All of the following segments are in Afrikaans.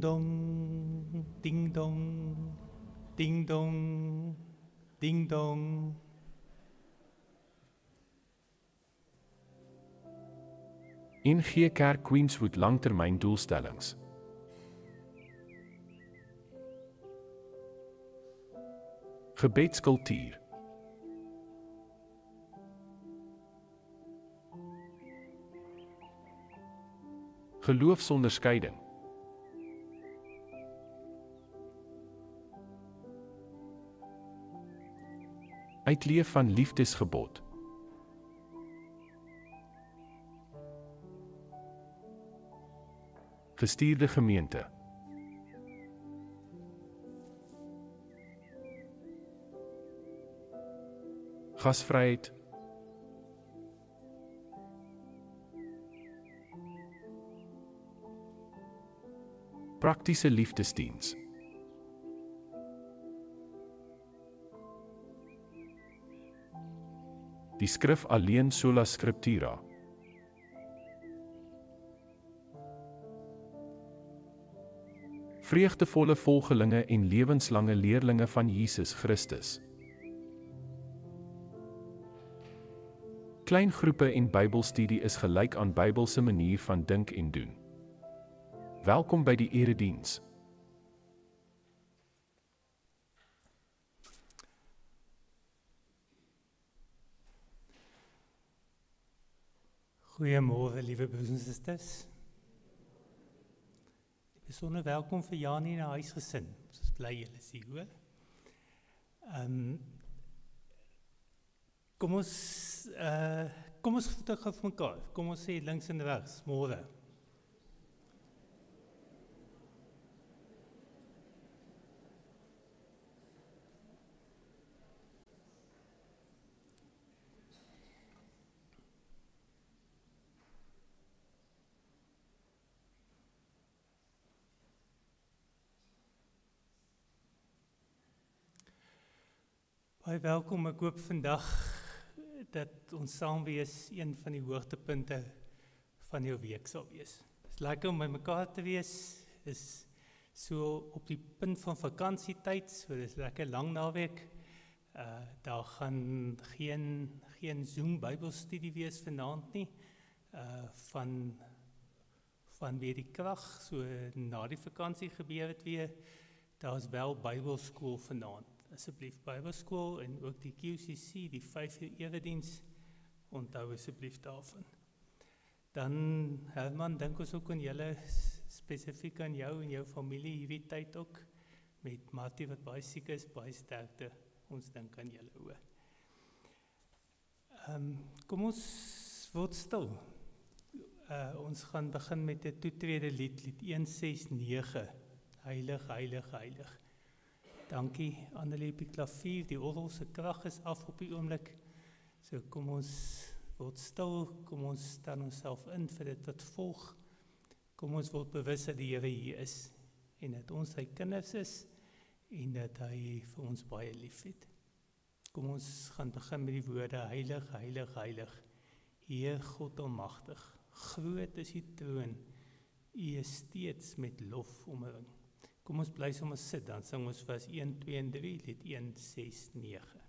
dong, ding dong, ding dong, ding dong. NG Kerk Queenswood langtermyndoelstellings. Gebedskultuur. Geloofsonderskeiding. Uitleef van liefdesgebod. Gestuurde gemeente. Gasvryheid. Praktiese liefdesdiens. Die skrif alleen sola scriptura. Vreugdevolle volgelinge en lewenslange leerlinge van Jesus Christus. Klein groepe en Bybelstudie is gelyk aan Bybelse manier van dink en doen. Welkom by die erediens. Goeiemôre, liewe broers en susters. Besonder welkom vir Janie en haar huisgesin. Ons is bly julle is hier, hoor. Kom ons groet gou vir mekaar. Kom ons sê links en regs, môre. Baie welkom, ek hoop vandag dat ons saam wees een van die hoogtepunte van jou week sal wees. Het is lekker om by mekaar te wees, is so op die punt van vakansietyd, so dit is lekker lang naweek. Daar gaan geen Zoom Bybelstudie wees vanaand nie, van weer die krag, so na die vakansie gebeur het weer, daar is wel Bybelskool vanaand. Asseblief Bybelskool en ook die QCC, die 5 uur erediens, onthou asseblief daarvan. Dan, Herman, dink ons ook aan julle, spesifiek aan jou en jou familie hierdie tyd ook, met Martie wat baie siek is, baie sterkte, ons dink aan julle oor. Kom ons word stil. Ons gaan begin met 'n toetrede lied 169, Heilig, Heilig, Heilig. Dankie Annelie op die klavier, die orgel se krag is af op die oomblik. So kom ons word stil, kom ons stel onsself in vir dit wat volg. Kom ons word bewus dat die Here hier is en dat ons sy kinders is en dat hy vir ons baie lief het. Kom ons gaan begin met die woorde Heilig, Heilig, Heilig. Heer God almagtig, groot is die troon, U is steeds met lof omring. Kom ons bly sommer sit, dan sing ons vers 1, 2 en 3, lied 169.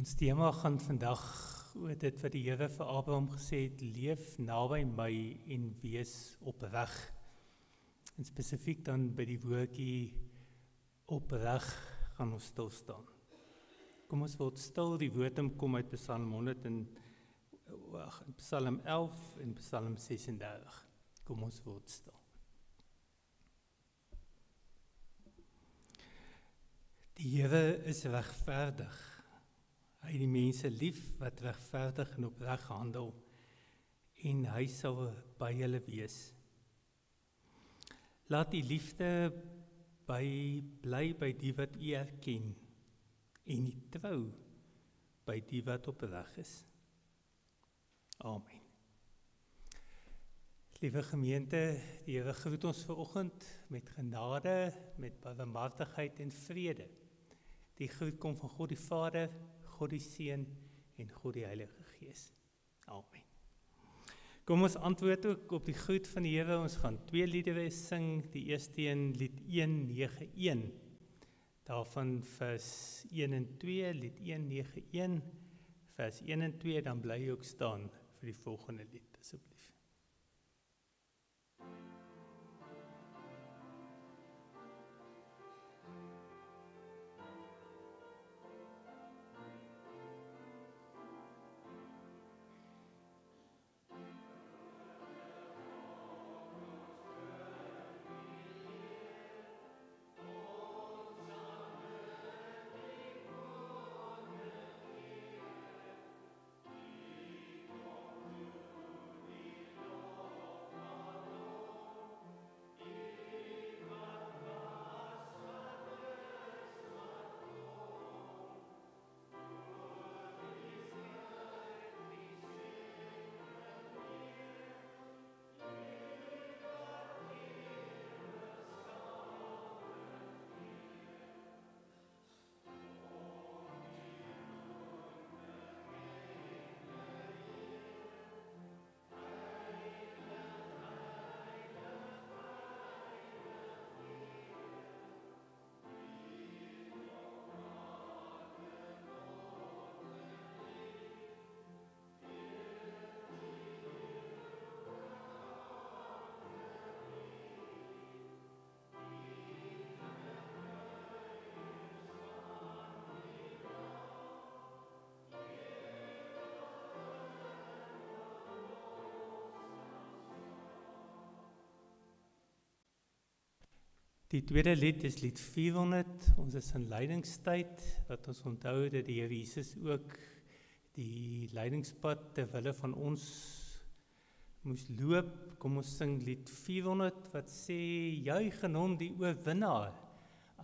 Ons tema gaan vandag oor dit wat die Here vir Abraham gesê het, leef naby my en wees opreg. En spesifiek dan by die woordjie opreg gaan ons stil staan. Kom ons word stil, die woord kom uit Psalm 100 en Psalm 11 en Psalm 36. Kom ons word stil. Die Here is regverdig. Hy het die mense lief wat regverdig en opreg handel en hy sal by hulle wees. Laat die liefde bly by die wat u erken en die trou by die wat opreg is. Amen. Liewe gemeente, die Here groet ons vanoggend met genade, met barmhartigheid en vrede. Die groet kom van God die Vader, God die Seun en God die Heilige Gees. Amen. Kom ons antwoord ook op die groet van die Here. Ons gaan 2 liedere sing. Die eerste een, lied 191. Daarvan vers 1 en 2, lied 191, vers 1 en 2, dan bly jy ook staan vir die volgende lied, asseblief. Die tweede lied is lied 400, ons is in lydingstyd, wat ons onthou dat die Here Jesus ook die lydingspad terwille van ons moes loop. Kom ons sing lied 400 wat sê, juig in hom die oorwinnaar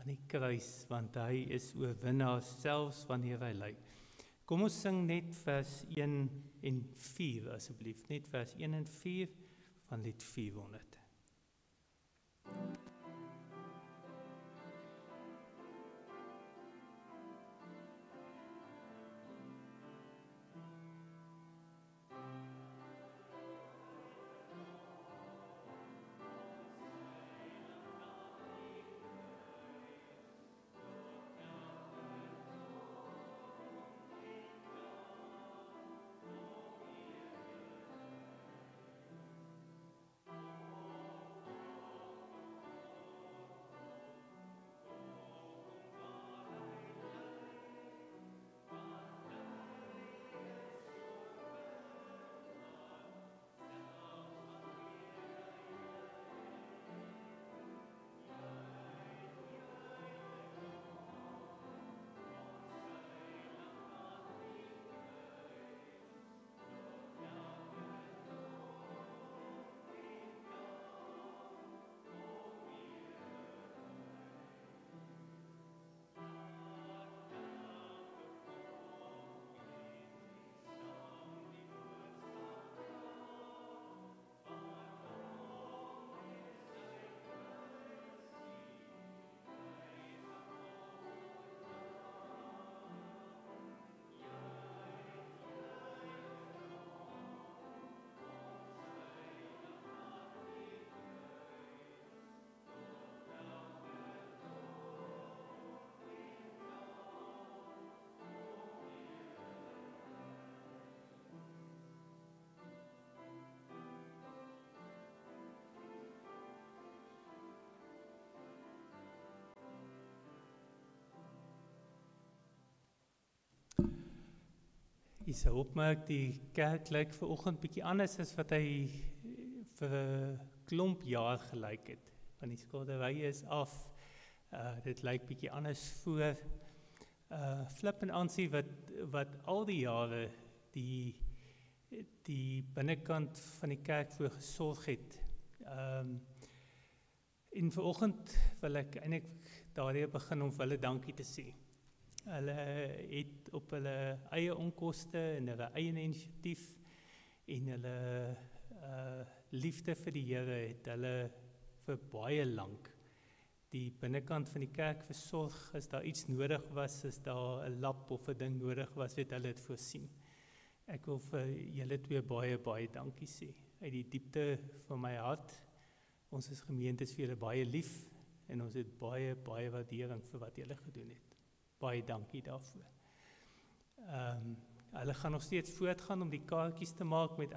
aan die kruis, want hy is oorwinnaar selfs wanneer hy ly. Kom ons sing net vers 1 en 4 asseblief, net vers 1 en 4 van lied 400. Jy sou opmerk, die kerk lyk vanoggend bietjie anders as wat hy vir 'n klomp jaar gelyk het. Want die skilderye is af, dit lyk bietjie anders voor. Flip en Ansie wat al die jare die binnekant van die kerk voor gesorg het. En vanoggend wil ek eintlik daardie begin om vir hulle dankie te sê. Hulle het op hulle eie onkoste en hulle eie inisiatief en hulle liefde vir die Here het hulle vir baie lank die binnekant van die kerk versorg. As daar iets nodig was, as daar 'n lap of 'n ding nodig was, het hulle dit voorsien. Ek wil vir julle twee baie dankie sê. Uit die diepte van my hart, ons as gemeente is vir julle baie lief en ons het baie waardering vir wat julle gedoen het. Baie dankie daarvoor. Hulle gaan nog steeds voortgaan om die kaartjies te maak met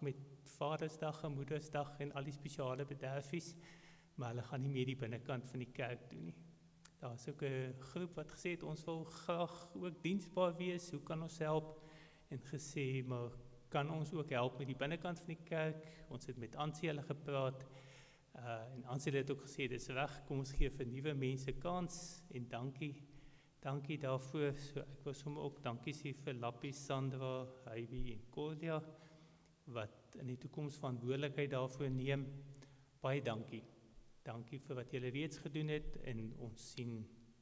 met Vadersdag en Moedersdag en al die spesiale bederfies, maar hulle gaan nie meer die binnekant van die kerk doen nie. Daar is ook 'n groep wat gesê het, ons wil graag ook diensbaar wees, hoe kan ons help? En gesê, maar kan ons ook help met die binnekant van die kerk? Ons het met Ansie hulle gepraat, en Ansie het ook gesê, dis reg, kom ons gee vir nuwe mense kans, en dankie daarvoor. So ek wil sommer ook dankie sê vir Lappie, Sandra, Heidi en Cordia, wat in die toekoms verantwoordelikheid daarvoor neem. Baie dankie. Dankie vir wat julle reeds gedoen het, en ons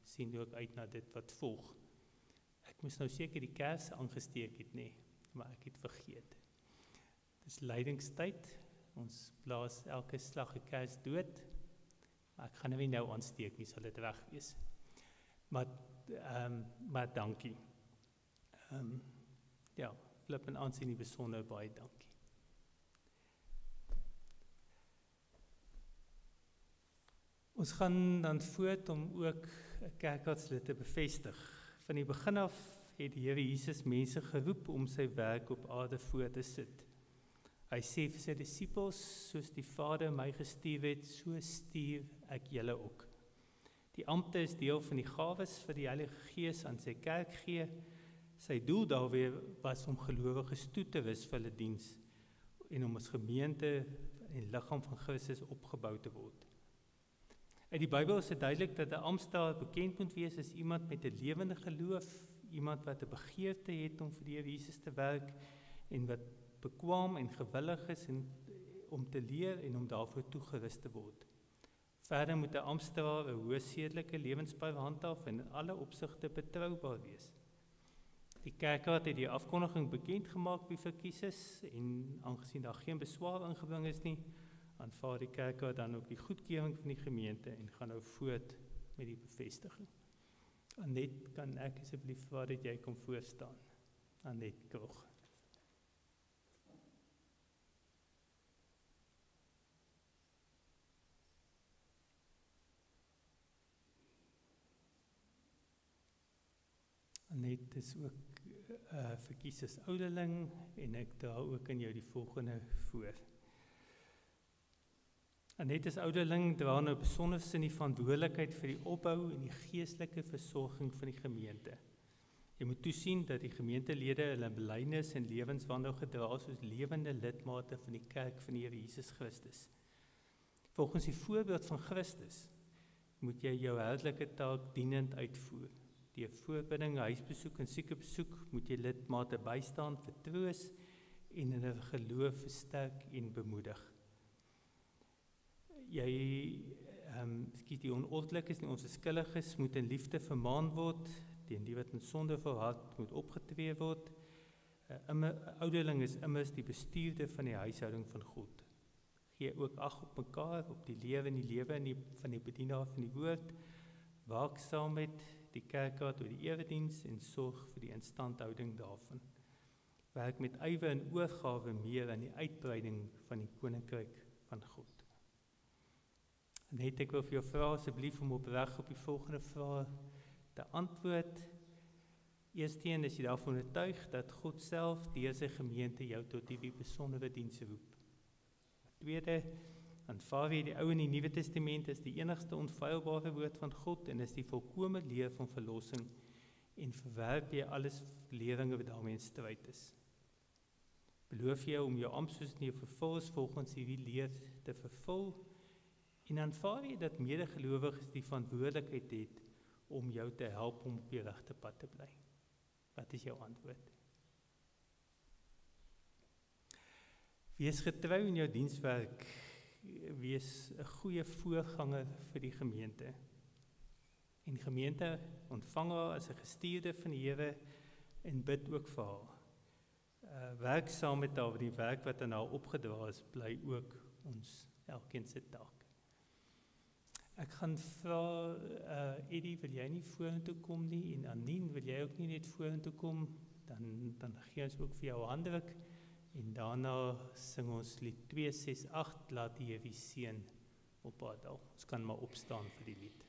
sien ook uit na dit wat volg. Ek moes nou seker die kers aangesteek het, nee, maar ek het vergeet. Dis lydingstyd, ons blaas elke slag 'n kers dood, maar ek gaan nou nie nou aansteek nie, sal dit reg wees. Maar dankie. Ja, Flip en Ansie in die besonder baie dankie. Ons gaan dan voort om ook 'n kerkraadslid te bevestig. Van die begin af het die Here Jesus mense geroep om sy werk op aarde voort te sit. Hy sê vir sy disippels, soos die Vader my gestuur het, so stuur ek julle ook. Die ampte is deel van die gawes vir die Heilige Gees aan sy kerk gee. Sy doel daarmee was om gelowiges toe te rus vir hulle diens en om as gemeente en liggaam van Christus opgebou te word. Uit die Bybel is dit duidelik dat 'n amptenaar bekend moet wees as iemand met 'n lewende geloof, iemand wat 'n begeerte het om vir die Here Jesus te werk en wat bekwaam en gewillig is om te leer en om daarvoor toegerus te word. Verder moet 'n amptenaar 'n hoë sedelike lewenspyl handhaaf en in alle opsigte betroubaar wees. Die kerkraad het die afkondiging bekend gemaak wie verkies is, en aangesien daar geen beswaar ingebring is nie, aanvaar die kerkraad dan ook die goedkeuring van die gemeente en gaan nou voort met die bevestiging. Annette, kan ek asseblief vra dat jy kom voorstaan? Annette Krog. Annette is ook verkies as ouderling en ek dra ook in jou die volgende voor. Annette as ouderling dra nou besonder in die verantwoordelikheid vir die opbou en die geestelike versorging van die gemeente. Jy moet toesien dat die gemeentelede hulle belydenis en lewenswandel gedra soos lewende lidmate van die kerk van die Here Jesus Christus. Volgens die voorbeeld van Christus moet jy jou herdelike taak dienend uitvoer. Deur voorbinding, huisbesoek en siekebesoek moet jy lidmate bystaan, vertroos en in 'n geloof versterk en bemoedig. Die onordelikes en onverskilliges moet in liefde vermaan word, teen die wat in sonde volhard moet opgetree word. 'n Ouderling is immers die bestuurder van die huishouding van God. Gee ook ag op mekaar, op die lewe van die bedienaar van die woord, waak saam met die kerkraad oor die erediens en sorg vir die instandhouding daarvan. Werk met ywer en oorgawe meer aan die uitbreiding van die koninkryk van God. Net ek wil vir jou vra asseblief om opreg op die volgende vrae te antwoord. Eerstens is jy daarvan oortuig dat God self deur sy gemeente jou tot hierdie besondere diens roep. Tweede, aanvaar jy die Ou en die Nuwe Testament as die enigste onfeilbare woord van God en is die volkome leer van verlossing en verwerp jy alles leringe wat daarmee in stryd is? Beloof jy om jou amptsoos en jou vervolgens volgens hierdie leer te vervul, en aanvaar jy dat medegelowiges die verantwoordelikheid het om jou te help om op die regte pad te bly? Wat is jou antwoord? Wees getrou in jou dienswerk, wees 'n goeie voorganger vir die gemeente. En gemeente ontvang haar as 'n gestuurde van die Here en bid ook vir haar. Werk saam met haar, die werk wat aan haar opgedra is, bly ook ons elkeen se taak. Ek gaan vra, Eddie, wil jy nie vorentoe kom nie, en Anien, wil jy ook nie net vorentoe kom, dan gee ons ook vir jou handdruk, en daarna sing ons lied 268, laat die Here seën op haar daal. Ons kan maar opstaan vir die lied.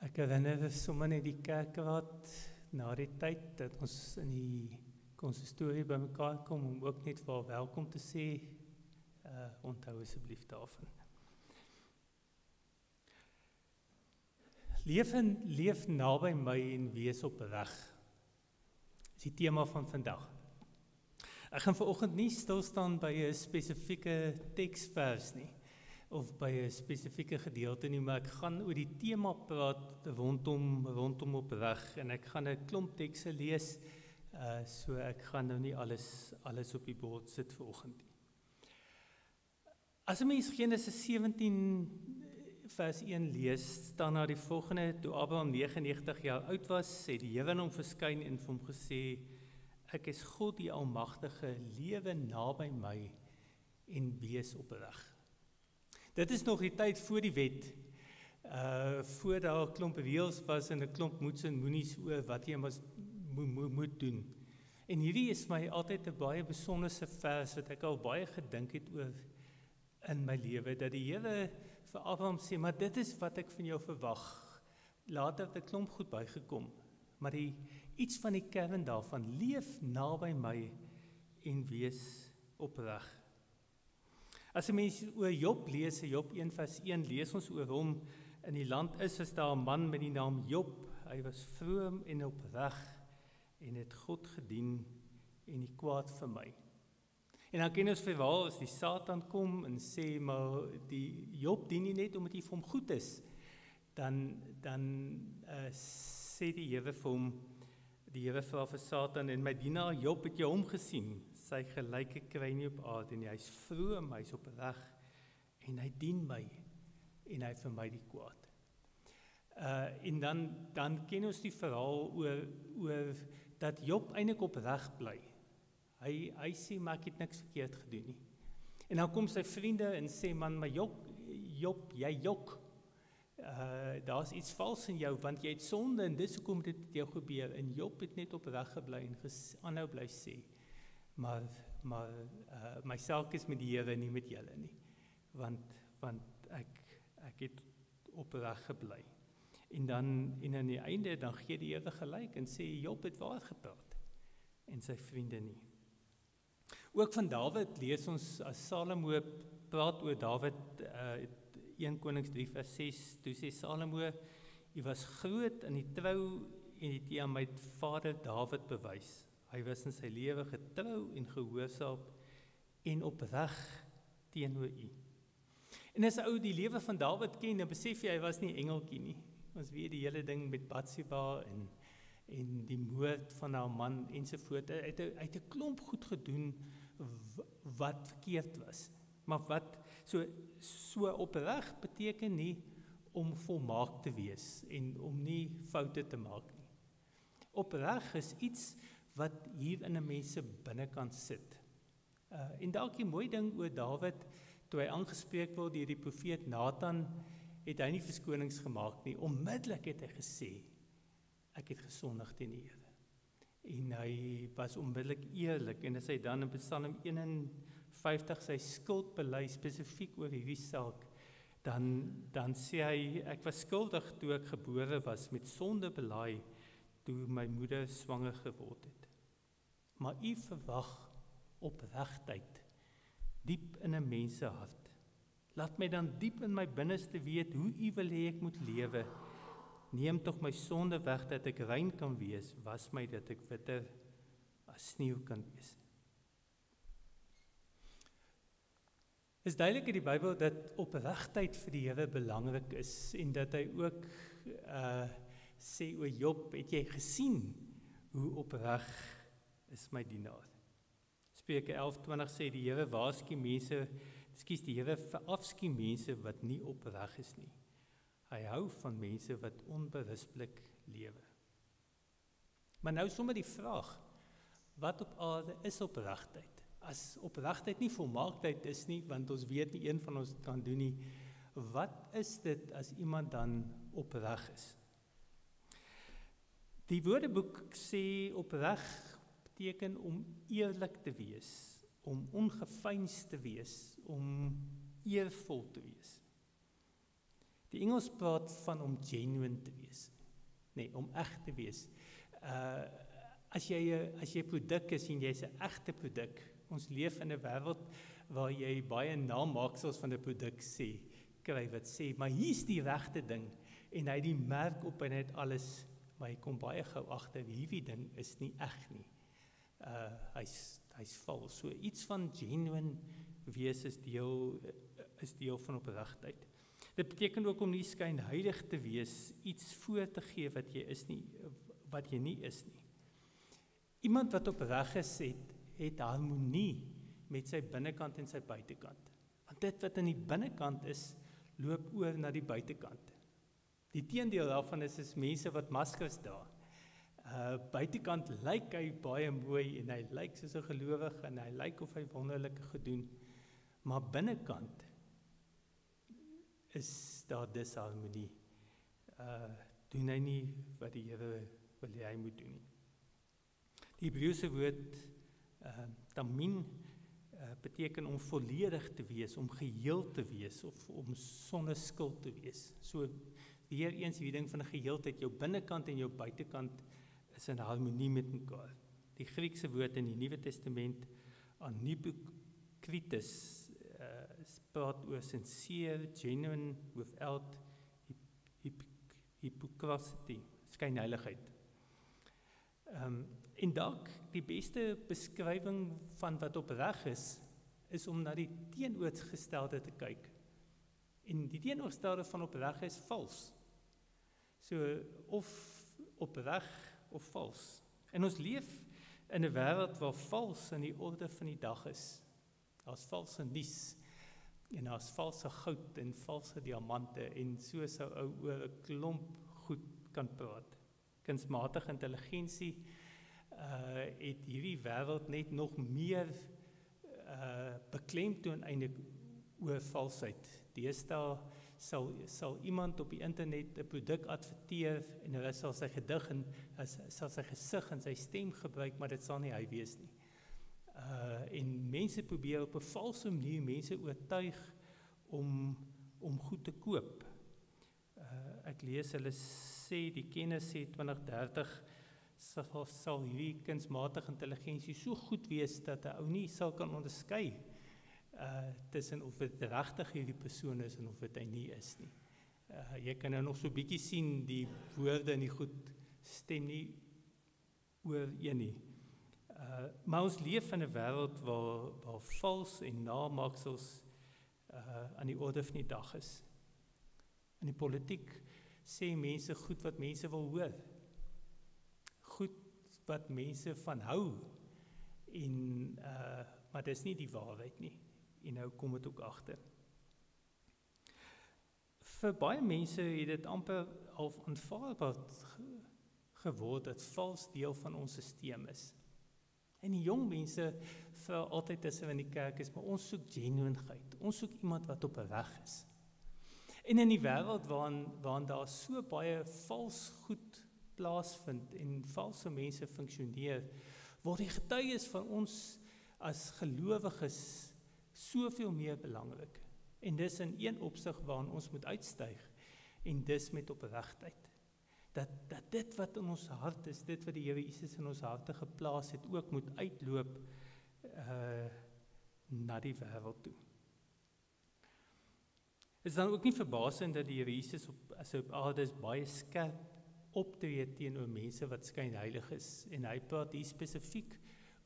Ek herinner sommer net die kerkraad na die tyd dat ons in die konsistorie bymekaar kom om ook net vir haar welkom te sê. Onthou asseblief daarvan. Leef naby my en wees opreg. Is die tema van vandag. Ek gaan vanoggend nie stilstaan by 'n spesifieke teksvers nie, of by 'n spesifieke gedeelte nie, maar ek gaan oor die tema praat rondom opreg, en ek gaan 'n klomp tekste lees, so ek gaan nou nie alles op die bord sit vanoggend nie. As 'n mens Genesis 17 vers 1 lees, staan daar die volgende: toe Abraham 99 jaar oud was, het die Here aan hom verskyn en vir hom gesê: ek is God die Almagtige, lewe naby my en wees opreg. Dit is nog die tyd voor die wet, voor daar 'n klomp reëls was en 'n klomp moets en moenies oor wat jy moet doen. En hierdie is my altyd 'n baie besonderse vers wat ek al baie gedink het oor in my lewe, dat die Here vir Abraham sê, maar dit is wat ek van jou verwag. Later het 'n klomp goed bygekom, maar iets van die kern daarvan, leef naby my en wees opreg. As 'n mens oor Job lees, Job 1 vers 1, lees ons oor hom: in die land is daar 'n man met die naam Job. Hy was vroom en opreg en het God gedien en die kwaad vermy. En dan ken ons verhaal as die Satan kom en sê, maar die Job dien nie net omdat hy vir hom goed is. Dan sê die Here vir hom, die Here vra vir Satan: en my dienaar Job, het jy hom gesien? Sy gelyke kry nie op aarde nie. Hy's vroom, hy's opreg en hy dien my en hy vermy die kwaad. En dan ken ons die verhaal oor dat Job eintlik opreg bly. Hy sê, maar ek het niks verkeerd gedoen nie. En dan kom sy vriende en sê, man, maar Job, jy jok. Daar's iets vals in jou, want jy het sonde en dis hoekom dit met jou gebeur. En Job het net opreg gebly en aanhou bly sê, maar my saak is met die Here, nie met julle nie. Want ek het opreg gebly. En aan die einde, dan gee die Here gelyk en sê, Job het waar gepraat en sy vriende nie. Ook van Dawid lees ons, as Salomo praat oor Dawid, 1 Konings 3 vers 6, toe sê Salomo, hy was groot in die trou en het hy aan my vader Dawid bewys. Hy was in sy lewe getrou en gehoorsaam en opreg teenoor u. En as 'n ou die lewe van Dawid ken, dan besef jy hy was nie engeltjie nie. Ons weet die hele ding met Batsheba en die moord van haar man ensovoorts. Hy het 'n klomp goed gedoen wat verkeerd was. Maar wat so opreg beteken nie om volmaak te wees en om nie foute te maak nie. Opreg is iets wat hier in 'n mens se binnekant sit. En dalk die mooi ding oor Dawid, toe hy aangespreek word deur die profeet Nathan, het hy nie verskonings gemaak nie. Onmiddellik het hy gesê, ek het gesondig teen die Here. En hy was onmiddellik eerlik, en as hy dan in Psalm 51 sy skuld bely spesifiek oor hierdie saak, dan sê hy, ek was skuldig toe ek gebore was, met sonde belaai toe my moeder swanger geword het. Maar u verwag opregtheid diep in 'n mens se hart. Laat my dan diep in my binneste weet hoe u wil hê ek moet lewe. Neem tog my sonde weg dat ek rein kan wees, was my dat ek witter as sneeu kan wees. Is duidelik in die Bybel dat opregtheid vir die Here belangrik is en dat hy ook sê oor Job, het jy gesien hoe opreg is my dienaar. Spreuke 11:20 sê die Here waarsku mense, die Here verafskuw mense wat nie opreg is nie. Hy hou van mense wat onberispelik lewe. Maar nou sommer die vraag, wat op aarde is opregtheid? As opregtheid nie volmaaktheid is nie, want ons weet nie een van ons kan doen nie, wat is dit as iemand dan opreg is? Die Woordeboek sê opreg beteken om eerlik te wees, om ongeveins te wees, om eervol te wees. Die Engels praat van om genuine te wees, nee, om eg te wees. As jy produk is en jy's 'n egte produk, ons leef in 'n wêreld waar jy baie namaaksels van 'n produk kry wat sê, maar hier's die regte ding, en hy die merk op en het alles, maar hy kom baie gou agter, hierdie ding is nie eg nie. Hy's vals. So iets van genuine wees is deel van opregtheid. Dit beteken ook om nie skynheilig te wees, iets voor te gee wat jy nie is nie. Iemand wat opreg is, het harmonie met sy binnekant en sy buitekant. Want dit wat in die binnekant is, loop oor na die buitekant. Die teendeel daarvan is mense wat maskers dra. Buitekant lyk hy baie mooi en hy lyk soos 'n gelowige en hy lyk of hy wonderlike gedoen, maar binnekant is daar disharmonie. Doen hy nie wat die Here wil hê hy moet doen nie. Die Hebreëse woord tamin beteken om volledig te wees, om geheel te wees of om sonder skuld te wees. So weer eens die ding van 'n geheelheid, jou binnekant en jou buitekant is in harmonie met mekaar. Die Griekse woord in die Nuwe Testament, anipokrites, praat oor sincere, genuine, without hypocrisy, skynheiligheid. En dalk die beste beskrywing van wat opreg is om na die teenoorgestelde te kyk. En die teenoorgestelde van opreg is vals. So of opreg of vals. En ons leef in 'n wêreld waar vals in die orde van die dag is. Daar's valse nuus en daar's valse goud en valse diamante en so sou ou oor 'n klomp goed kan praat. Kunsmatige intelligensie het hierdie wêreld net nog meer beklemtoon eintlik oor valsheid. Deesdae sal iemand op die internet 'n produk adverteer en hulle sal sy gedig en sal sy gesig en sy stem gebruik, maar dit sal nie hy wees nie. En mense probeer op 'n valse manier mense oortuig om goed te koop. Ek lees hulle sê die kennis sê 2030 sal hierdie kunsmatige intelligensie so goed wees dat 'n ou nie sal kan onderskei tussen of dit regtig hierdie persoon is en of dit hy nie is nie. Jy kan nou nog so bietjie sien die woorde en die goed stem nie ooreen nie. Maar ons leef in 'n wêreld waar vals en namaaksels aan die orde van die dag is. In die politiek sê mense goed wat mense wil hoor. Goed wat mense van hou. Maar dis nie die waarheid nie. En nou kom dit ook agter. Vir baie mense het dit amper half aanvaarbaar geword dat vals deel van ons stelsel is. En die jong mense vra altyd as hulle in die kerk is, maar ons soek genuinheid. Ons soek iemand wat op 'n weg is. En in die wêreld waarin daar so baie vals goed plaasvind en valse mense funksioneer, word die getuies van ons as gelowiges soveel meer belangrik. En dis in een opsig waarin ons moet uitstyg, en dis met opregtheid. Dat dit wat in ons hart is, dit wat die Here Jesus in ons harte geplaas het, ook moet uitloop na die wêreld toe. Is dan ook nie verbasend dat die Here Jesus as hy op aarde is baie skerp optree teenoor mense wat skynheilig is, en hy praat hier spesifiek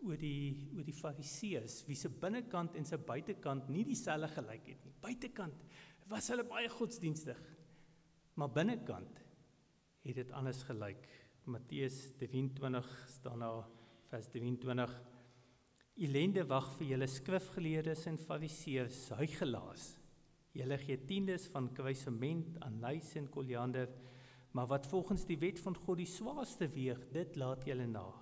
oor die Fariseërs, wie se binnekant en sy buitekant nie dieselfde gelyk het nie. Buitekant was hulle baie godsdienstig, maar binnekant het dit anders gelyk. Matteus 23 staan daar, vers 23. Elende wag vir julle skrifgeleerdes en Fariseërs, huigelaars. Julle gee tiendes van kruisement, anys en koriander, maar wat volgens die wet van God die swaarste weeg, dit laat julle na.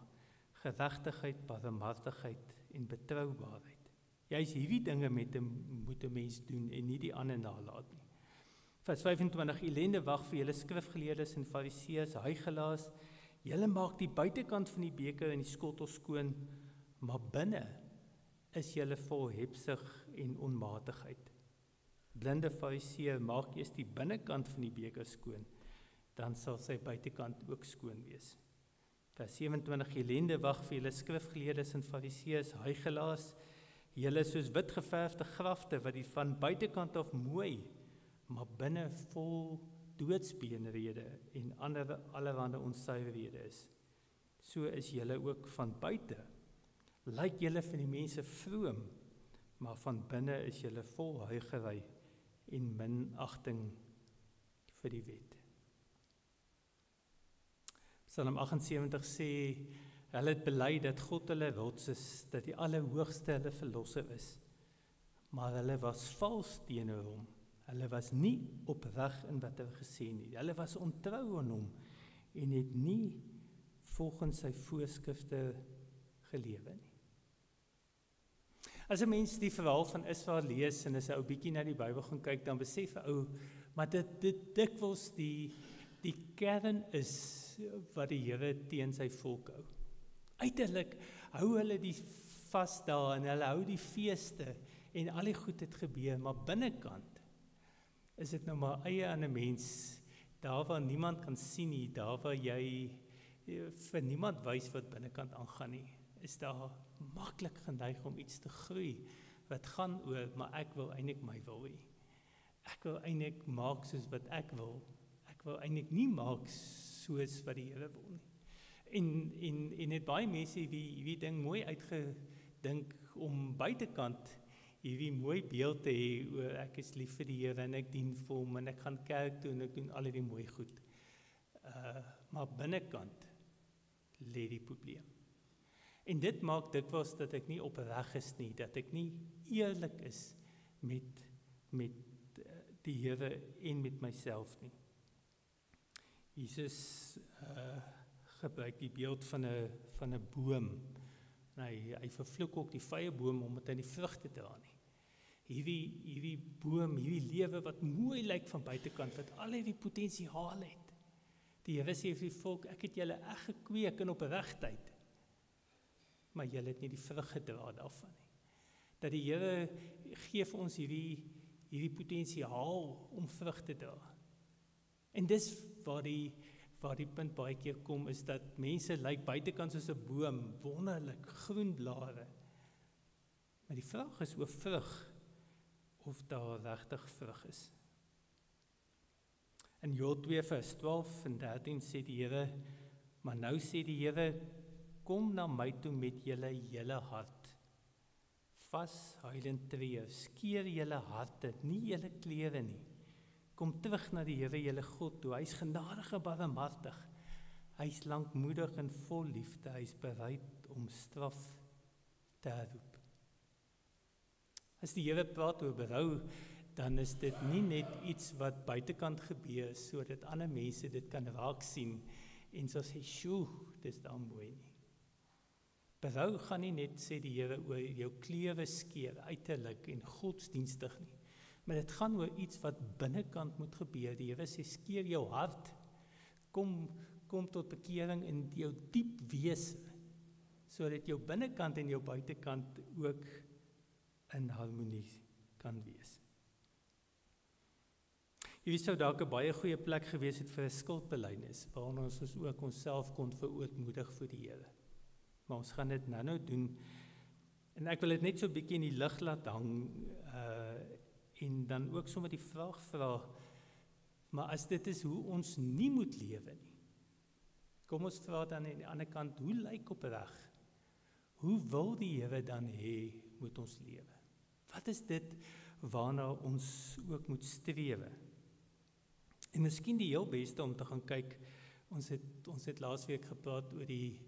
Geregtigheid, barmhartigheid en betroubaarheid. Juist hierdie dinge moet 'n mens doen en nie die ander nalaat nie. Vers 25, elende wag vir julle skrifgeleerdes en Fariseërs, huigelaars, julle maak die buitekant van die beker en die skottel skoon, maar binne is julle vol hebsug en onmatigheid. Blinde Fariseër, maak eers die binnekant van die beker skoon, dan sal sy buitekant ook skoon wees. Vers 27, elende wag vir julle skrifgeleerdes en Fariseërs, huigelaars, julle soos wit geverfde grafte, wat die van buitekant af mooi, maar binne vol doodsbeenrede en allerhande onsuiverhede is. So is julle ook van buite. Lyk julle vir die mense vroom, maar van binne is julle vol huigery en minagting vir die wet. Psalm 78 sê, hulle het bely dat God hulle rots is, dat die Allerhoogste hulle verlosser is. Maar hulle was vals teenoor hom. Hulle was nie opreg in wat hulle gesê nie. Hulle was ontrou aan hom en het nie volgens sy voorskrifte gelewe nie. As 'n mens die verhaal van Israel lees en as 'n ou bietjie na die Bybel gaan kyk, dan besef 'n ou, maar dit dikwels die kern is wat die Here teen sy volk hou. Uiterlik hou hulle die vasdae en hulle hou die feeste en al die goed het gebeur, maar binnekant is dit nou maar eie aan 'n mens, daar waar niemand kan sien nie, daar waar jy vir niemand wys wat binnekant aangaan nie, is daar maklik geneig om iets te groei, wat gaan oor, maar ek wil eintlik my wil hê. Ek wil eintlik maak soos wat ek wil. Ek wil eintlik nie maak soos wat die Here wil nie. En het baie mense hierdie ding mooi uitgedink om buitekant hierdie mooi beeld te hê oor ek is lief vir die Here en ek dien vir hom en ek gaan kerk toe en ek doen al die mooi goed. Maar binnekant lê die probleem. En dit maak dikwels dat ek nie opreg is nie, dat ek nie eerlik is met die Here en met myself nie. Jesus gebruik die beeld van 'n boom. Hy vervloek ook die vrye boom omdat hy nie vrugte dra nie. Hierdie boom, hierdie lewe wat mooi lyk van buitekant, wat al die potensiaal het. Die Here sê vir die volk, ek het julle reg gekweek in opregtheid, maar julle het nie die vrug gedra daarvan nie. Dat die Here gee vir ons hierdie potensiaal om vrug te dra. En dis waar die punt baie keer kom, is dat mense lyk buitekant soos 'n boom, wonderlik, groen blare. Maar die vraag is oor vrug, of daar regtig vrug is. In Joël 2 vers 12 en 13 sê die Here, maar nou sê die Here, kom na my toe met julle hele hart, vas, huilend tree, skeer julle harte, nie julle klere nie. Kom terug na die Here julle God toe, hy is genadig en barmhartig. Hy is lankmoedig en vol liefde, hy is bereid om straf te herroep. As die Here praat oor berou, dan is dit nie net iets wat buitekant gebeur, sodat ander mense dit kan raak sien, en so sê, sjoe, dis dan mooi nie. Berou gaan nie net, sê die Here, oor jou klere skeer, uiterlik en godsdienstig nie, maar dit gaan oor iets wat binnekant moet gebeur. Die Here sê, skeer jou hart, kom tot bekering in jou diep wese, sodat jou binnekant en jou buitekant ook in harmonie kan wees. Hierdie sou dalk 'n baie goeie plek gewees het vir 'n skuldbelydenis, waarna ons ook onsself kon verootmoedig vir die Here. Maar ons gaan dit nou doen, en ek wil dit net so 'n bietjie in die lig laat hang, en dan ook sommer die vraag vra, maar as dit is hoe ons nie moet lewe nie, kom ons vra dan aan die ander kant, hoe lyk opreg? Hoe wil die Here dan hê moet ons lewe? Wat is dit waarna ons ook moet strewe? En miskien die heel beste om te gaan kyk, ons het laasweek gepraat oor die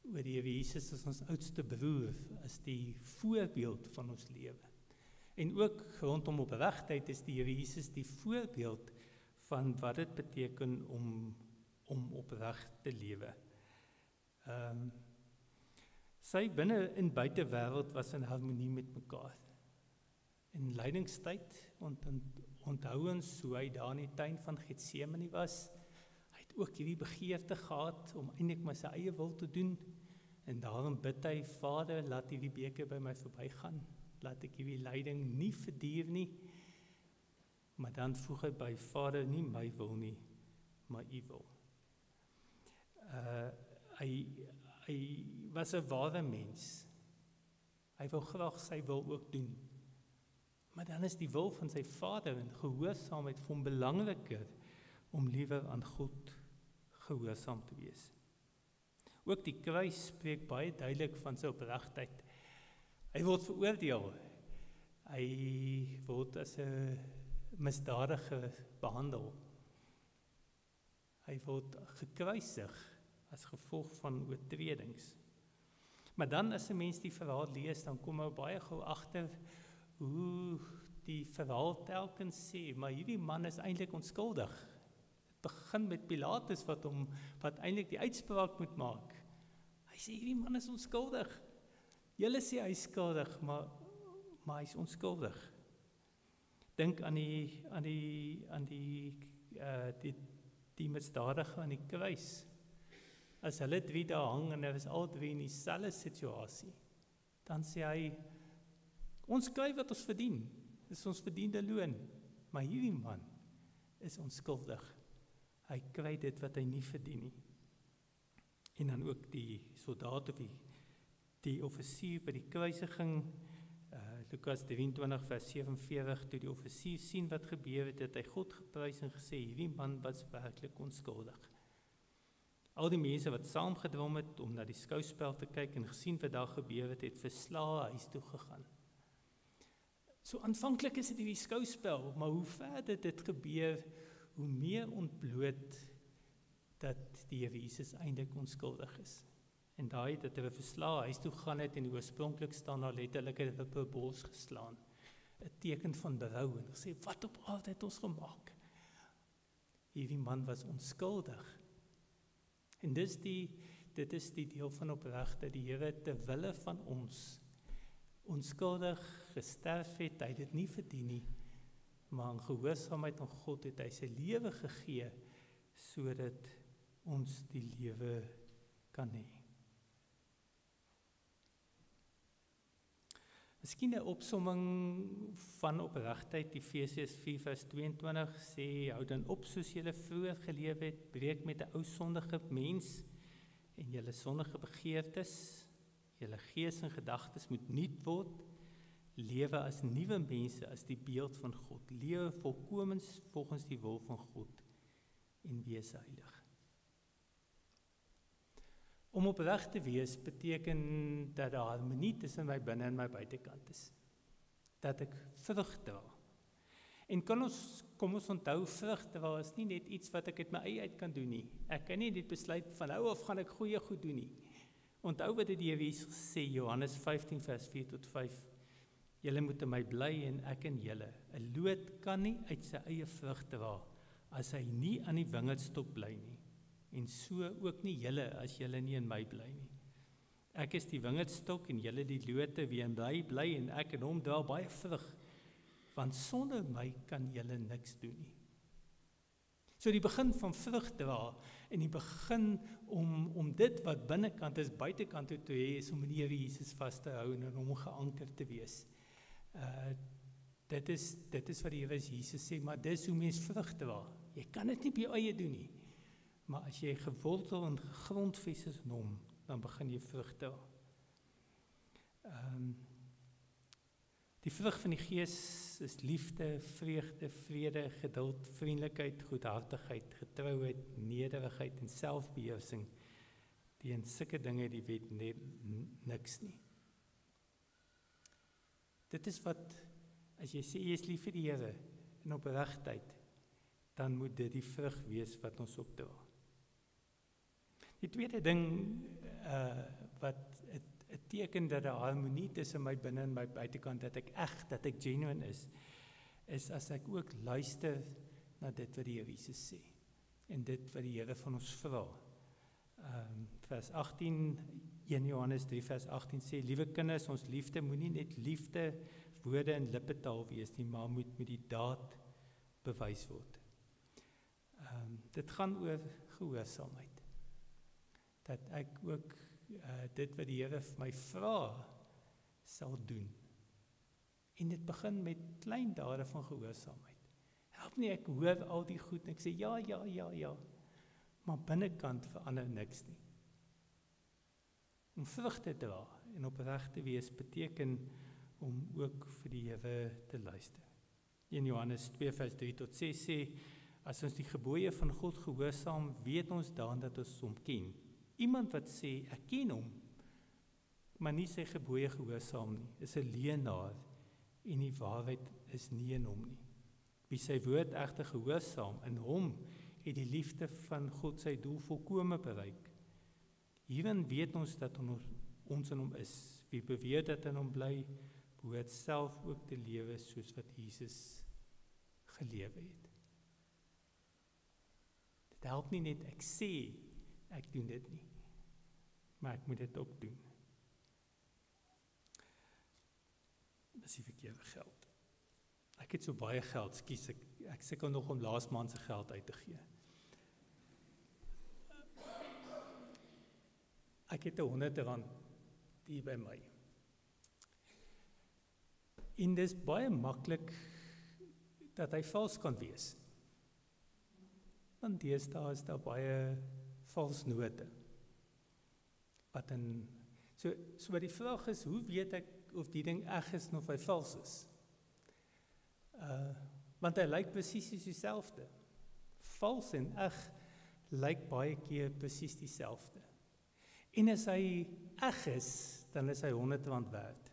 Here Jesus as ons oudste broer, as die voorbeeld van ons lewe. En ook rondom opregtheid is die Here Jesus die voorbeeld van wat dit beteken om opreg te lewe. Sy binne en buite wêreld was in harmonie met mekaar. In lydingstyd onthou ons hoe hy daar in die tuin van Getsemane was. Hy het ook hierdie begeerte gehad om eintlik maar sy eie wil te doen. En daarom bid hy, Vader, laat hierdie beker by my verbygaan. Laat ek hierdie lyding nie verduur nie. Maar dan voeg hy by, Vader, nie my wil nie, maar u wil. Hy was 'n ware mens. Hy wou graag sy wil ook doen. Maar dan is die wil van sy Vader en gehoorsaamheid vir hom belangriker om liewer aan God gehoorsaam te wees. Ook die kruis spreek baie duidelik van sy opregtheid. Hy word veroordeel. Hy word as 'n misdadiger behandel. Hy word gekruisig as gevolg van oortredings. Maar dan as 'n mens die verhaal lees, dan kom hy baie gou agter hoe die verhaal telkens sê, maar hierdie man is eintlik onskuldig. Het begin met Pilatus wat eintlik die uitspraak moet maak. Hy sê hierdie man is onskuldig. Julle sê hy is skuldig, maar hy is onskuldig. Dink aan die misdadiger aan die kruis. As hulle 3 daar hang en hulle is al 3 in dieselfde situasie, dan sê hy, ons kry wat ons verdien, dis ons verdiende loon, maar hierdie man is onskuldig. Hy kry dit wat hy nie verdien nie. En dan ook die soldaat of die offisier by die kruisiging, Lukas 23 vers 47, toe die offisier sien wat gebeur het hy God geprys en gesê, hierdie man was werklik onskuldig. Al die mense wat saamgedrom het om na die skouspel te kyk en gesien wat daar gebeur het verslae huis toe gegaan. So aanvanklik is dit die skouspel, maar hoe verder dit gebeur, hoe meer ontbloot dat die Here Jesus eintlik onskuldig is. En daai dat hulle verslae huis toe gegaan het en die oorspronklik staan daar letterlik het op 'n bors geslaan. 'n Teken van berou en gesê, wat op aarde het ons gemaak? Hierdie man was onskuldig. En dit is die deel van opreg dat die Here ter wille van ons onskuldig gesterf het, hy dit nie verdien nie, maar in gehoorsaamheid aan God het hy sy lewe gegee, sodat ons die lewe kan hê. Miskien 'n opsomming van opregtheid, Efesiërs 4 vers 22 sê, hou dan op soos julle vroeër geleef het, breek met 'n ou sondige mens en julle sondige begeertes, julle gees en gedagtes moet nuut word, lewe as nuwe mense, as die beeld van God, lewe volkomens volgens die wil van God en wees heilig. Om opreg te wees beteken dat daar harmonie tussen my binne en my buitekant is. Dat ek vrug dra. En kom ons onthou, vrug dra is nie net iets wat ek uit my eie uit kan doen nie. Ek kan nie net besluit van nou af gaan ek goeie goed doen nie. Onthou wat die Here Jesus sê, Johannes 15 vers 4 tot 5. Julle moet in my bly en ek in julle. 'n Loot kan nie uit sy eie vrug dra as hy nie aan die wingerdstok bly nie. En so ook nie julle as julle nie in my bly nie. Ek is die wingerdstok en julle die lote, wie in my bly en ek in hom dra baie vrug. Want sonder my kan julle niks doen nie. So die begin van vrug dra en die begin om dit wat binnekant is, buitekant toe te hê, is om in die Here Jesus vas te hou en hom geanker te wees. Dit is wat die Here Jesus sê, maar dis hoe mens vrug dra. Jy kan dit nie op jou eie doen nie. Maar as jy gewortel en gegrondves is in hom, dan begin jy vrug dra. Die vrug van die Gees is liefde, vreugde, vrede, geduld, vriendelikheid, goedhartigheid, getrouheid, nederigheid en selfbeheersing. Teen sulke dinge die wet net niks nie. Dit is wat, as jy sê jy is lief vir die Here en opregtheid, dan moet dit die vrug wees wat ons opdra. Die tweede ding wat 'n teken dat daar harmonie tussen my binne en my buitekant, dat ek genuine is as ek ook luister na dit wat die Here Jesus sê en dit wat die Here van ons vra. Vers 18, 1 Johannes 3 vers 18 sê, liewe kinders, ons liefde moenie net liefde, woorde en lippetaal wees nie, maar moet met die daad bewys word. Dit gaan oor gehoorsaamheid. Dat ek ook dit wat die Here vir my vra, sal doen. En dit begin met klein dade van gehoorsaamheid. Help nie, ek hoor al die goed en ek sê ja, maar binnekant verander niks nie. Om vrug te dra en opreg te wees beteken om ook vir die Here te luister. In Johannes 2 vers 3 tot 6 sê, as ons die gebooie van God gehoorsaam, weet ons dan dat ons hom ken. Iemand wat sê, ek ken hom, maar nie sy gebooie gehoorsaam nie, is 'n leienaar en die waarheid is nie in hom nie. Wie sy woord egter gehoorsaam, in hom het die liefde van God sy doel volkome bereik. Hierin weet ons dat ons in hom is. Wie beweer dat in hom bly, behoort self ook te lewe soos wat Jesus gelewe het. Dit help nie net ek sê, ek doen dit nie, maar ek moet dit ook doen. Dis die verkeerde geld. Ek het so baie geld, skus, ek sukkel nog om laas maand se geld uit te gee. Ek het R100 hier by my. En dis baie maklik dat hy vals kan wees. Want deesdae is daar baie vals note. So die vraag is, hoe weet ek of die ding eg is of hy vals is? Want hy lyk presies dieselfde. Vals en eg lyk baie keer presies dieselfde. En as hy eg is, dan is hy R100 werd.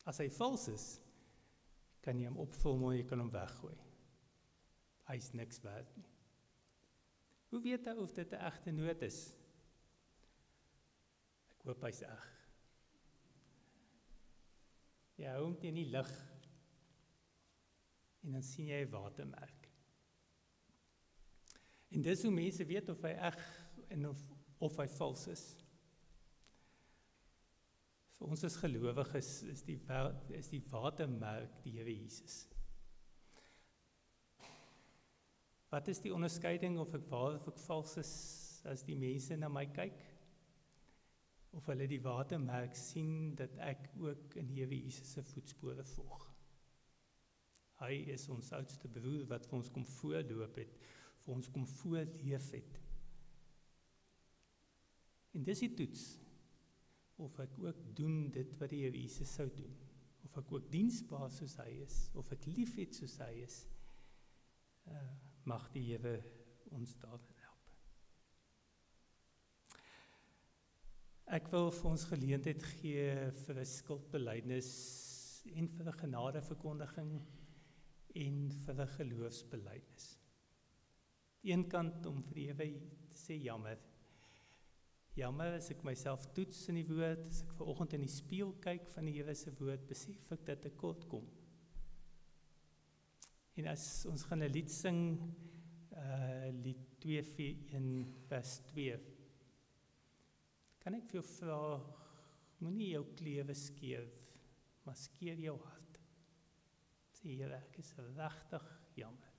As hy vals is, kan jy hom opvul, maar jy kan hom weggooi. Hy is niks werd nie. Hoe weet hy of dit 'n egte noot is? Ek hoop hy's eg. Jy hou hom teen die lig en dan sien jy 'n watermerk. En dis hoe mense weet of hy eg en of hy vals is. Vir ons as gelowiges is die watermerk die Here Jesus. Wat is die onderskeiding of ek waar of ek vals is as die mense na my kyk? Of hulle die watermerk sien dat ek ook in die Here Jesus se voetspore volg. Hy is ons oudste broer wat vir ons kom voorloop het, vir ons kom voorleef het. En dis die toets, of ek ook doen dit wat die Here Jesus sou doen, of ek ook diensbaar soos hy is, of ek lief het soos hy is, mag die Here ons daarin help. Ek wil vir ons geleentheid gee vir 'n skuldbelydenis en vir 'n genadeverkondiging en vir 'n geloofsbelydenis. Een kant om vir die Here te sê jammer. Jammer as ek myself toets in die woord, as ek vanoggend in die spieël kyk van die Here se woord, besef ek dat ek kort kom. En as ons gaan 'n lied sing, lied 241 vers 2, kan ek vir jou vra, moenie jou klewe skeer, maar skeer jou hart. Sê Here, ek is regtig jammer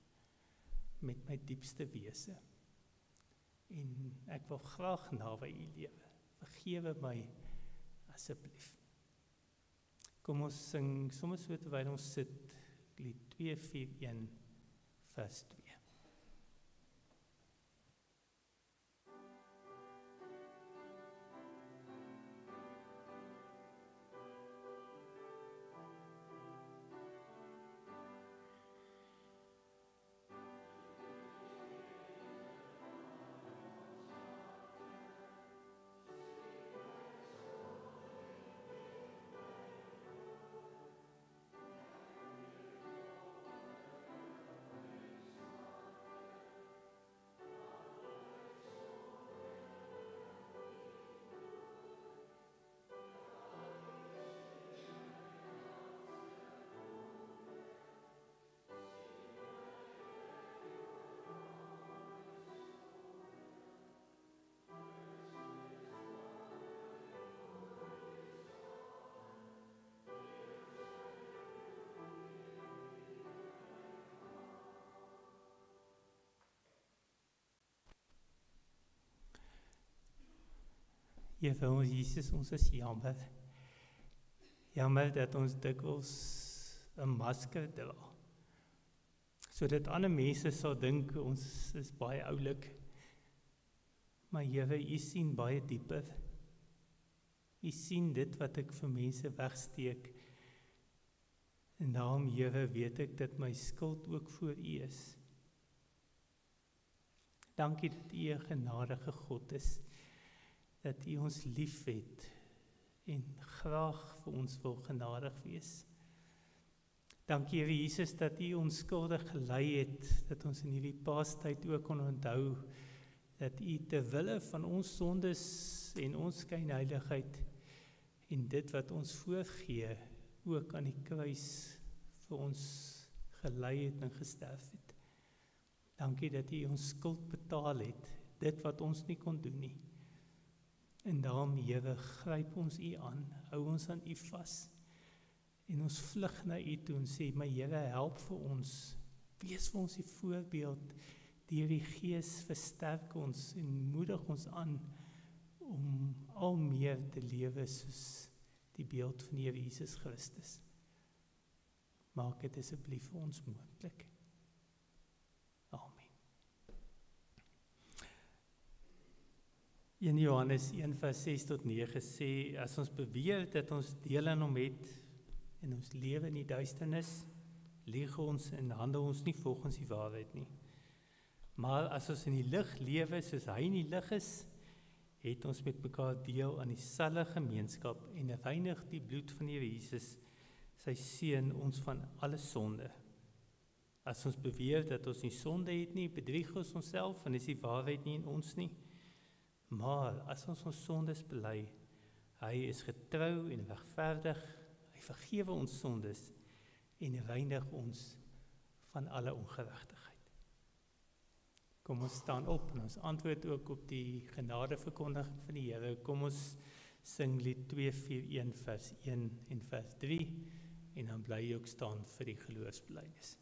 met my diepste wese. En ek wil graag naby U lewe. Vergewe my asseblief. Kom ons sing sommer so terwyl ons sit, lied 241 vers 2. Here ons Jesus, ons is jammer. Jammer dat ons dikwels 'n masker dra, sodat ander mense sal dink ons is baie oulik. Maar Here, U sien baie dieper. U sien dit wat ek vir mense wegsteek. En daarom, Here, weet ek dat my skuld ook voor U is. Dankie dat U 'n genadige God is, dat U ons liefhet en graag vir ons wil genadig wees. Dankie, Here Jesus, dat U ons skuldig gelei het, dat ons in hierdie Paastyd ook kon onthou, dat U ter wille van ons sondes en ons skynheiligheid en dit wat ons voorgee, ook aan die kruis vir ons gelei het en gesterf het. Dankie dat U ons skuld betaal het, dit wat ons nie kon doen nie. En daarom, Here, gryp ons U aan, hou ons aan U vas, en ons vlug na U toe en sê, my Here, help vir ons, wees vir ons die voorbeeld, deur die Gees versterk ons en moedig ons aan, om al meer te lewe soos die beeld van die Here Jesus Christus. Maak dit asseblief vir ons moontlik. Amen. 1 Johannes 1 vers 6 tot 9 sê, as ons beweer dat ons deel aan hom het, en ons lewe in die duisternis, lieg ons en handel ons nie volgens die waarheid nie. Maar as ons in die lig lewe soos hy in die lig is, het ons met mekaar deel aan dieselfde gemeenskap en reinig die bloed van die Here Jesus, sy seun, ons van alle sonde. As ons beweer dat ons nie sonde het nie, bedrieg ons onsself en is die waarheid nie in ons nie. Maar as ons sondes bely, hy is getrou en regverdig, hy vergewe ons sondes en reinig ons van alle ongeregtigheid. Kom ons staan op en ons antwoord ook op die genadeverkondiging van die Here. Kom ons sing lied 241 vers 1 en vers 3 en dan bly jy ook staan vir die geloofsbelydenis.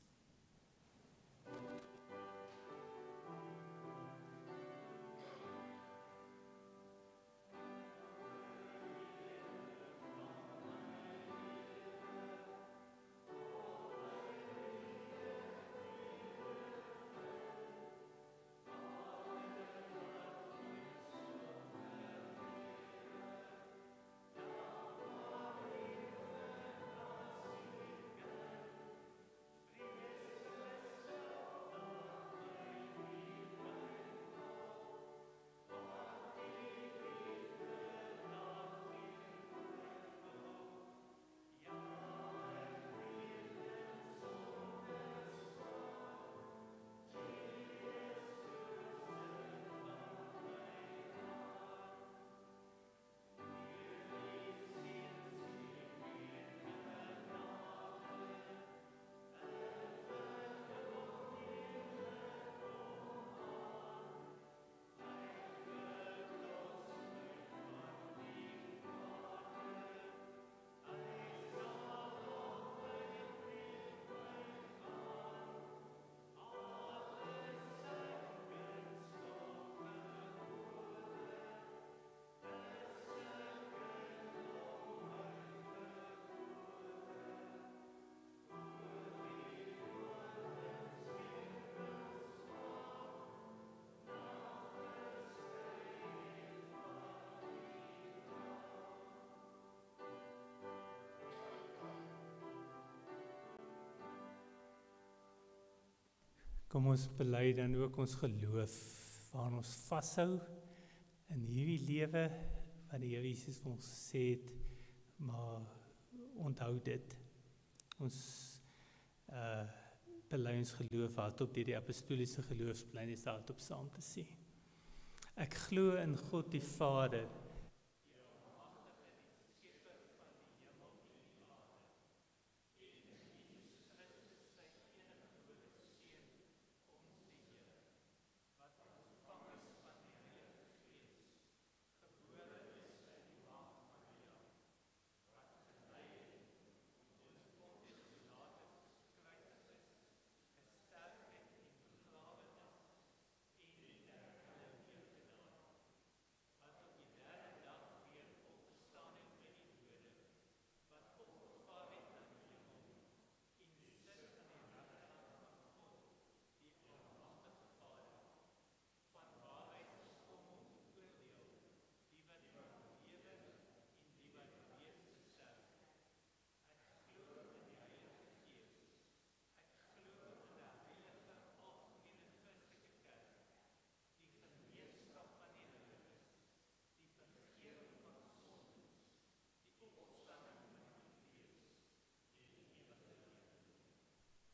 Kom ons bely dan ook ons geloof, waar ons vashou in hierdie lewe, wat die Here Jesus vir ons gesê het, maar onthou dit. Ons bely ons geloof hardop deur die apostoliese geloofsbelijdenis hardop saam te sê. Ek glo in God die Vader,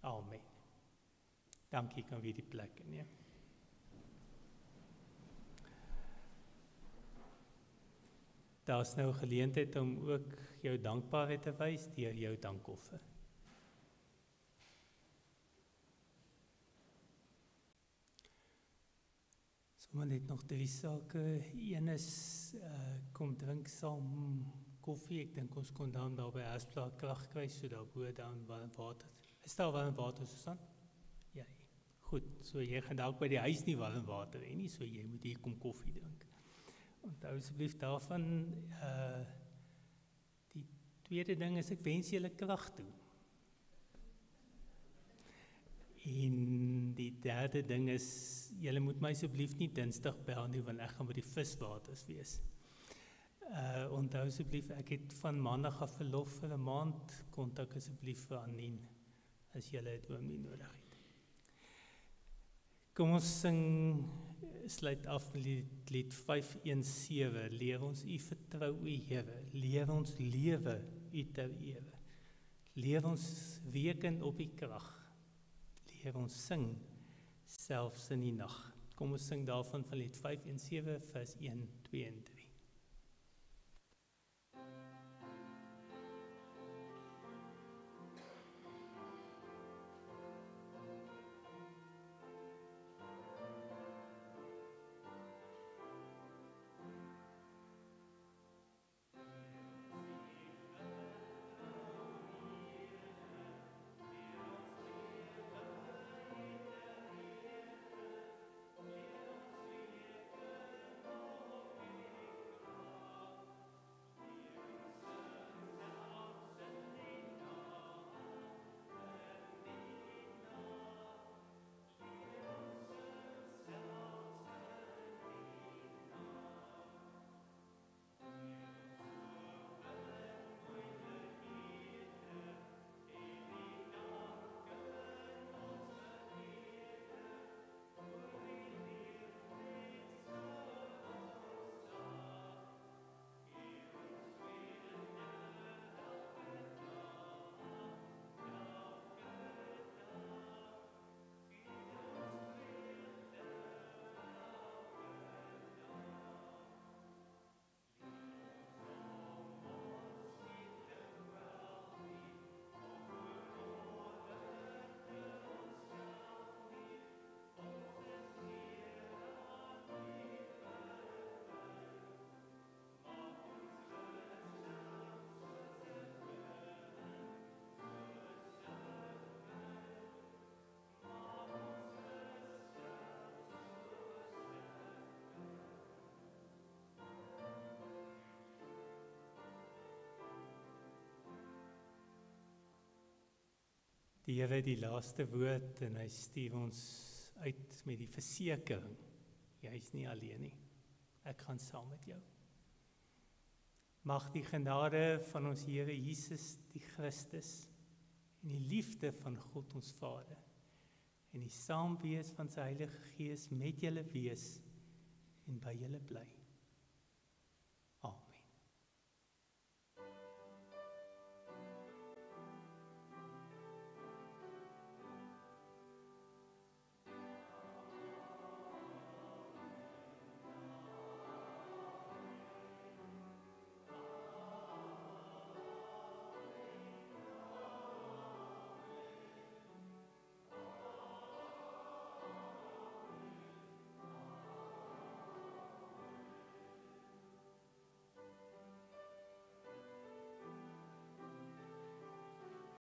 Amen. Dankie, kan weer die plek inneem. Daar's nou geleentheid om ook jou dankbaarheid te wys deur jou dankoffer. Sommer net nog 3 sake. Een is, kom drink saam koffie. Ek dink ons kon dan daar by Hersplaas krag kry, so daarbo dan warm water. Is daar warm water, Susan? Ja, goed. So jy gaan dalk by die huis nie warm water hê nie, so jy moet hier kom koffie drink. Onthou asseblief daarvan, die tweede ding is, ek wens julle krag toe. En die derde ding is, julle moet my asseblief nie Dinsdag bel nie, want ek gaan by die viswaters wees. Onthou asseblief, ek het van Maandag af verlof vir 'n maand, kontak asseblief vir Anien, as julle het oomie nodig het. Kom ons sluit af met lied 517, leer ons u vertrou u Here, leer ons lewe u ter ere, leer ons weken op u krag, leer ons sing selfs in die nag. Kom ons sing daarvan van lied 517 vers 1, 2 en 3. Die Here het die laaste woord en hy stuur ons uit met die versekering. Jy is nie alleen nie. Ek gaan saam met jou. Mag die genade van ons Here Jesus die Christus en die liefde van God ons Vader en die saamwees van sy Heilige Gees met julle wees en by julle bly.